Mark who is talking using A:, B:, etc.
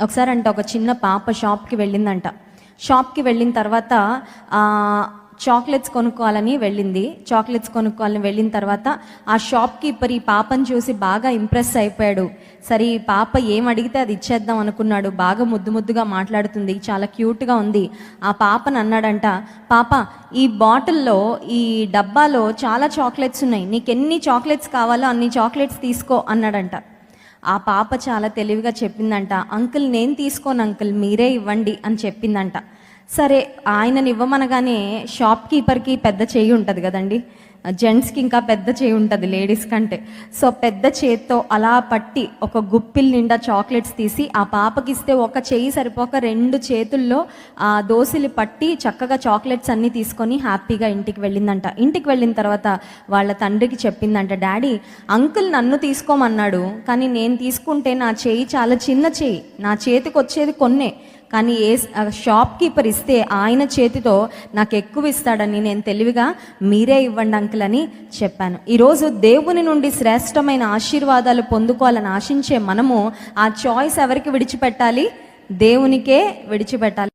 A: ఒకసారి అంటే ఒక చిన్న పాప షాప్కి వెళ్ళిందంట. షాప్కి వెళ్ళిన తర్వాత చాక్లెట్స్ కొనుక్కోవాలని వెళ్ళిన తర్వాత ఆ షాప్ కీపర్ ఈ పాపను చూసి బాగా ఇంప్రెస్ అయిపోయాడు. సరే ఈ పాప ఏం అడిగితే అది ఇచ్చేద్దాం అనుకున్నాడు. బాగా ముద్దుగా మాట్లాడుతుంది, చాలా క్యూట్గా ఉంది. ఆ పాపను అన్నాడంట, పాప ఈ బాటిల్లో, ఈ డబ్బాలో చాలా చాక్లెట్స్ ఉన్నాయి, నీకు ఎన్ని చాక్లెట్స్ కావాలో అన్ని చాక్లెట్స్ తీసుకో అన్నాడంట. ఆ పాప చాలా తెలివిగా చెప్పిందంట, అంకుల్ నేను తీసుకోను అంకుల్, మీరే ఇవ్వండి అని చెప్పిందంట. సరే ఆయనని ఇవ్వమనగానే షాప్ కీపర్కి పెద్ద చేయి ఉంటుంది కదండి, జెంట్స్కి ఇంకా పెద్ద చేయి ఉంటుంది లేడీస్ కంటే. సో పెద్ద చేత్తో అలా పట్టి ఒక గుప్పిల్ నిండా చాక్లెట్స్ తీసి ఆ పాపకి ఇస్తే ఒక చేయి సరిపోక 2 చేతుల్లో ఆ దోసిలి పట్టి చక్కగా చాక్లెట్స్ అన్నీ తీసుకొని హ్యాపీగా ఇంటికి వెళ్ళిందంట. ఇంటికి వెళ్ళిన తర్వాత వాళ్ళ తండ్రికి చెప్పిందంట, డాడీ అంకుల్ నన్ను తీసుకోమన్నాడు, కానీ నేను తీసుకుంటే నా చేయి చాలా చిన్న చేయి, నా చేతికి వచ్చేది కొన్నే, కానీ షాప్ కీపర్ ఇస్తే ఆయన చేతితో నాకు ఎక్కువ ఇస్తాడని నేను తెలివిగా మీరే ఇవ్వండి అంకుల్ అని చెప్పాను. ఈరోజు దేవుని నుండి శ్రేష్టమైన ఆశీర్వాదాలు పొందుకోవాలని ఆశించే మనము ఆ చాయిస్ ఎవరికి విడిచిపెట్టాలి? దేవునికే విడిచిపెట్టాలి.